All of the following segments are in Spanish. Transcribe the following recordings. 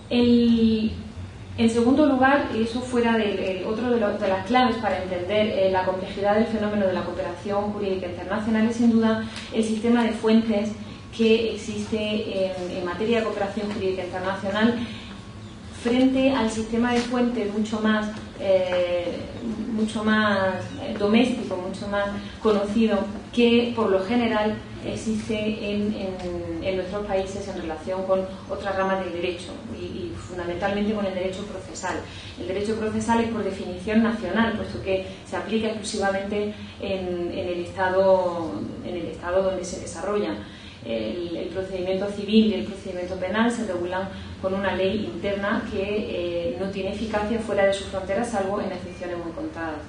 En segundo lugar, y eso fuera otro de las claves para entender la complejidad del fenómeno de la cooperación jurídica internacional, es sin duda el sistema de fuentes que existe en materia de cooperación jurídica internacional frente al sistema de fuentes mucho más doméstico, mucho más conocido, que por lo general existe en nuestros países en relación con otras ramas del derecho y fundamentalmente con el derecho procesal. El derecho procesal es por definición nacional, puesto que se aplica exclusivamente en el Estado donde se desarrolla. El procedimiento civil y el procedimiento penal se regulan con una ley interna que no tiene eficacia fuera de sus fronteras, salvo en excepciones muy contadas.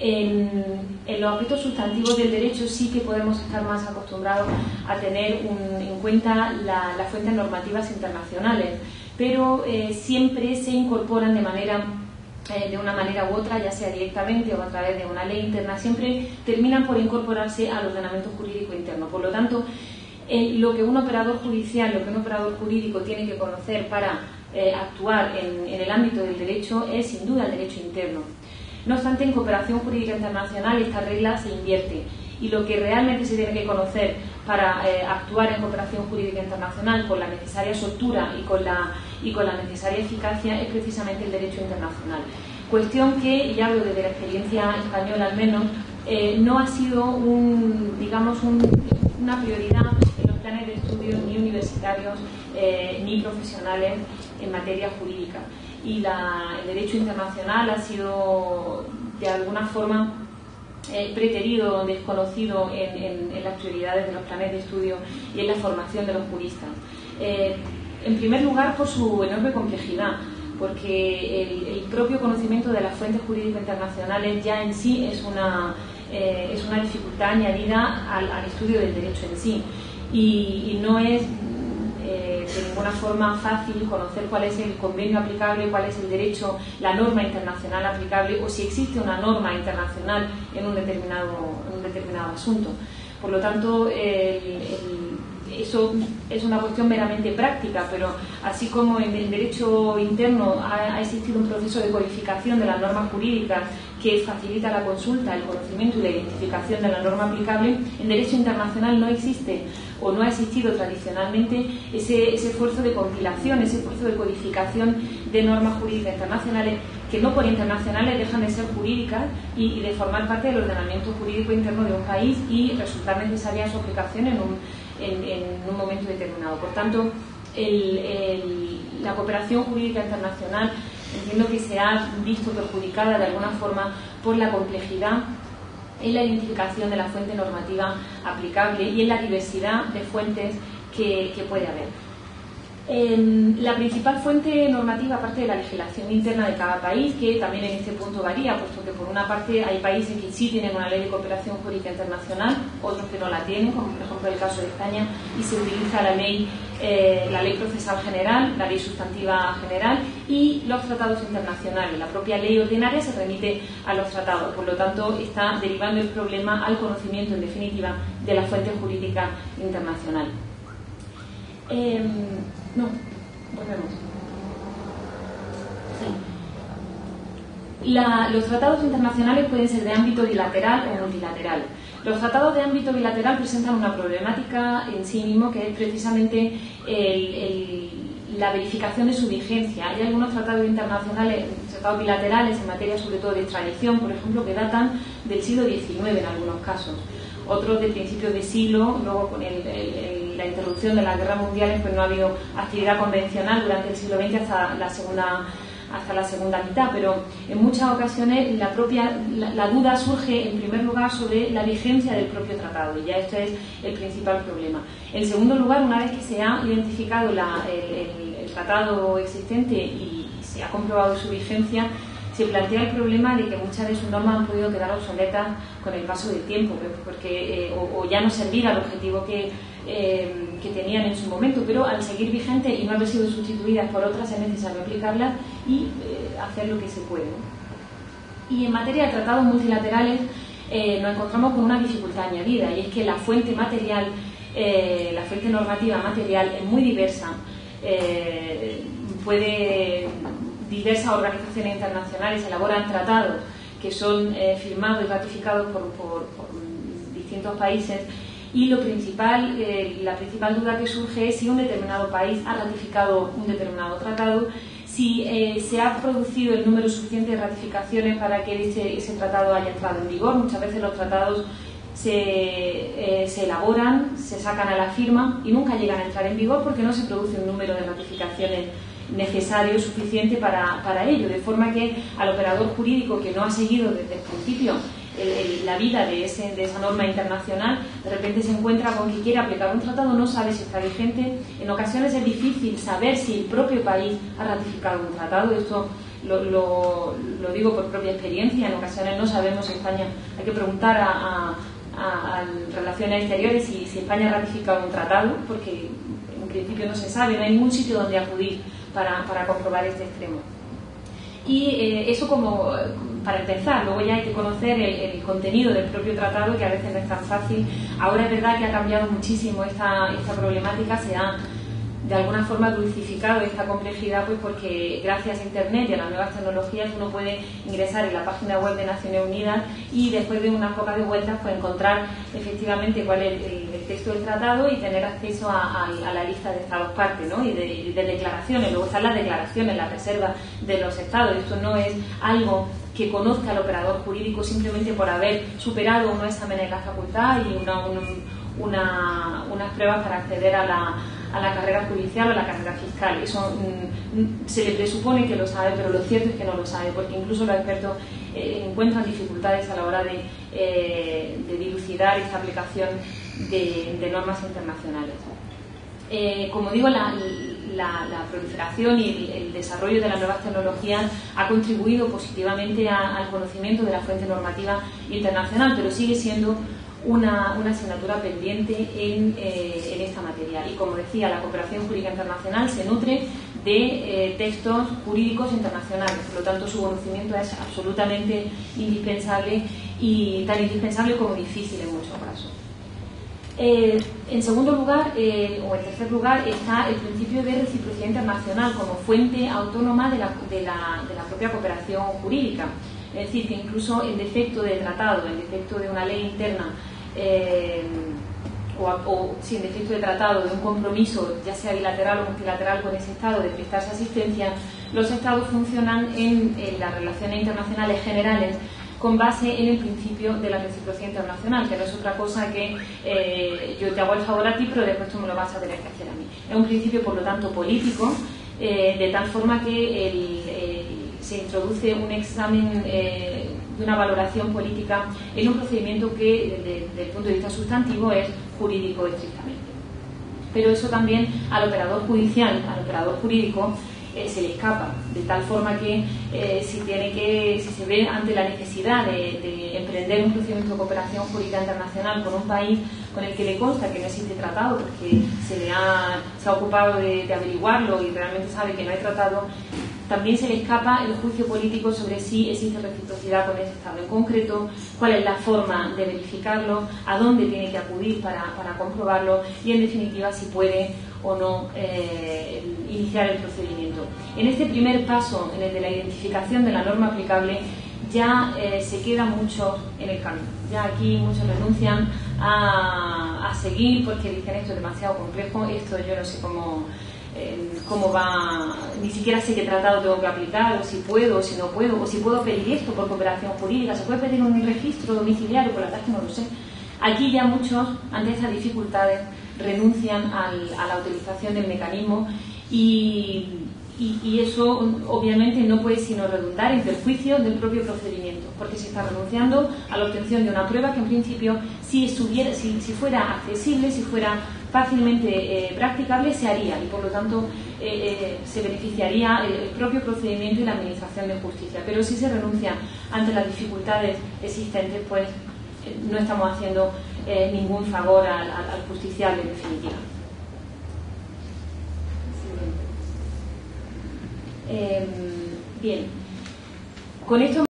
En los aspectos sustantivos del derecho sí que podemos estar más acostumbrados a tener en cuenta las fuentes normativas internacionales, pero siempre se incorporan de una manera u otra, ya sea directamente o a través de una ley interna, siempre terminan por incorporarse al ordenamiento jurídico interno. Por lo tanto, lo que un operador judicial, lo que un operador jurídico tiene que conocer para actuar en el ámbito del derecho es sin duda el derecho interno. No obstante, en cooperación jurídica internacional esta regla se invierte y lo que realmente se tiene que conocer para actuar en cooperación jurídica internacional con la necesaria soltura y con la necesaria eficacia es precisamente el derecho internacional. Cuestión que, y hablo desde la experiencia española al menos, no ha sido una prioridad en los planes de estudio ni universitarios ni profesionales en materia jurídica. Y el derecho internacional ha sido de alguna forma preterido, desconocido en las prioridades de los planes de estudio y en la formación de los juristas. En primer lugar, por su enorme complejidad, porque el propio conocimiento de las fuentes jurídicas internacionales ya en sí es una dificultad añadida al estudio del derecho en sí, y no es de ninguna forma fácil conocer cuál es el convenio aplicable, cuál es el derecho, la norma internacional aplicable, o si existe una norma internacional en un determinado asunto. Por lo tanto, eso es una cuestión meramente práctica, pero así como en el derecho interno ha existido un proceso de codificación de las normas jurídicas que facilita la consulta, el conocimiento y la identificación de la norma aplicable, en derecho internacional no existe o no ha existido tradicionalmente ese esfuerzo de compilación, ese esfuerzo de codificación de normas jurídicas internacionales que no por internacionales dejan de ser jurídicas y de formar parte del ordenamiento jurídico interno de un país y resultar necesaria su aplicación en un momento determinado. Por tanto, la cooperación jurídica internacional entiendo que se ha visto perjudicada de alguna forma por la complejidad en la identificación de la fuente normativa aplicable y en la diversidad de fuentes que puede haber. La principal fuente normativa, aparte de la legislación interna de cada país, que también en este punto varía, puesto que por una parte hay países que sí tienen una ley de cooperación jurídica internacional, otros que no la tienen, como por ejemplo el caso de España, y se utiliza la ley procesal general, la ley sustantiva general y los tratados internacionales. La propia ley ordinaria se remite a los tratados, por lo tanto está derivando el problema al conocimiento, en definitiva, de la fuente jurídica internacional. No, volvemos. Sí. Los tratados internacionales pueden ser de ámbito bilateral o multilateral. Los tratados de ámbito bilateral presentan una problemática en sí mismo, que es precisamente la verificación de su vigencia. Hay algunos tratados internacionales, tratados bilaterales en materia sobre todo de extradición, por ejemplo, que datan del siglo XIX en algunos casos. Otros de principios de siglo, luego con la interrupción de las guerras mundiales, pues no ha habido actividad convencional durante el siglo XX hasta la segunda mitad, pero en muchas ocasiones la duda surge en primer lugar sobre la vigencia del propio tratado, y ya esto es el principal problema. En segundo lugar, una vez que se ha identificado el tratado existente y se ha comprobado su vigencia, se plantea el problema de que muchas de sus normas han podido quedar obsoletas con el paso del tiempo, porque o ya no servir al objetivo que tenían en su momento, pero al seguir vigentes y no haber sido sustituidas por otras es necesario aplicarlas y hacer lo que se puede, ¿no? Y en materia de tratados multilaterales nos encontramos con una dificultad añadida, y es que la fuente material, la fuente normativa material es muy diversa, diversas organizaciones internacionales elaboran tratados que son firmados y ratificados por distintos países, y la principal duda que surge es si un determinado país ha ratificado un determinado tratado, si se ha producido el número suficiente de ratificaciones para que ese tratado haya entrado en vigor. Muchas veces los tratados se elaboran, se sacan a la firma y nunca llegan a entrar en vigor porque no se produce un número de ratificaciones necesario, suficiente para ello, de forma que al operador jurídico que no ha seguido desde el principio la vida de esa norma internacional, de repente se encuentra con que quiere aplicar un tratado, no sabe si está vigente. En ocasiones es difícil saber si el propio país ha ratificado un tratado. Esto lo digo por propia experiencia. En ocasiones no sabemos si España, hay que preguntar a Relaciones Exteriores si España ha ratificado un tratado, porque en principio no se sabe, no hay ningún sitio donde acudir para comprobar este extremo. Y eso como para empezar. Luego ya hay que conocer el contenido del propio tratado, que a veces no es tan fácil. Ahora es verdad que ha cambiado muchísimo esta problemática, se ha de alguna forma dulcificado esta complejidad, pues porque gracias a Internet y a las nuevas tecnologías uno puede ingresar en la página web de Naciones Unidas y después de unas pocas de vueltas pues encontrar efectivamente cuál es el texto del tratado y tener acceso a la lista de estados parte, ¿no? y de declaraciones. Luego están las declaraciones, las reservas de los estados. Esto no es algo que conozca el operador jurídico simplemente por haber superado unos exámenes de la facultad y unas pruebas para acceder a la carrera judicial o a la carrera fiscal. Eso se le presupone que lo sabe, pero lo cierto es que no lo sabe, porque incluso los expertos encuentran dificultades a la hora de dilucidar esta aplicación de normas internacionales. Como digo, la proliferación y el desarrollo de las nuevas tecnologías ha contribuido positivamente al conocimiento de la fuente normativa internacional, pero sigue siendo una asignatura pendiente en esta materia. Y como decía, la cooperación jurídica internacional se nutre de textos jurídicos internacionales, por lo tanto su conocimiento es absolutamente indispensable, y tan indispensable como difícil en muchos casos. En segundo lugar, o en tercer lugar, está el principio de reciprocidad internacional como fuente autónoma de la propia cooperación jurídica. Es decir, que incluso en defecto de tratado, en defecto de una ley interna, o si en defecto de tratado, de un compromiso, ya sea bilateral o multilateral con ese Estado, de prestarse asistencia, los Estados funcionan en las relaciones internacionales generales con base en el principio de la reciprocidad internacional, que no es otra cosa que yo te hago el favor a ti, pero después tú me lo vas a tener que hacer a mí. Es un principio, por lo tanto, político, de tal forma que se introduce un examen de una valoración política en un procedimiento que, desde el punto de vista sustantivo, es jurídico estrictamente. Pero eso también al operador judicial, al operador jurídico, se le escapa, de tal forma que si se ve ante la necesidad de emprender un procedimiento de cooperación jurídica internacional con un país con el que le consta que no existe tratado, porque se ha ocupado de averiguarlo y realmente sabe que no hay tratado, también se le escapa el juicio político sobre si existe reciprocidad con ese Estado en concreto, cuál es la forma de verificarlo, a dónde tiene que acudir para comprobarlo y, en definitiva, si puede o no iniciar el procedimiento. En este primer paso, en el de la identificación de la norma aplicable, ya se queda mucho en el camino. Ya aquí muchos renuncian a seguir porque dicen esto es demasiado complejo, esto yo no sé cómo va, ni siquiera sé qué tratado tengo que aplicar, o si puedo, o si no puedo, o si puedo pedir esto por cooperación jurídica, se puede pedir un registro domiciliario, por la verdad es que no lo sé. Aquí ya muchos, ante estas dificultades, renuncian a la utilización del mecanismo y eso obviamente no puede sino redundar en perjuicio del propio procedimiento, porque se está renunciando a la obtención de una prueba que en principio si fuera accesible, si fuera fácilmente practicable, se haría y por lo tanto se beneficiaría el propio procedimiento y la administración de justicia. Pero si se renuncia ante las dificultades existentes, pues no estamos haciendo ningún favor al justiciable en definitiva. Bien, con esto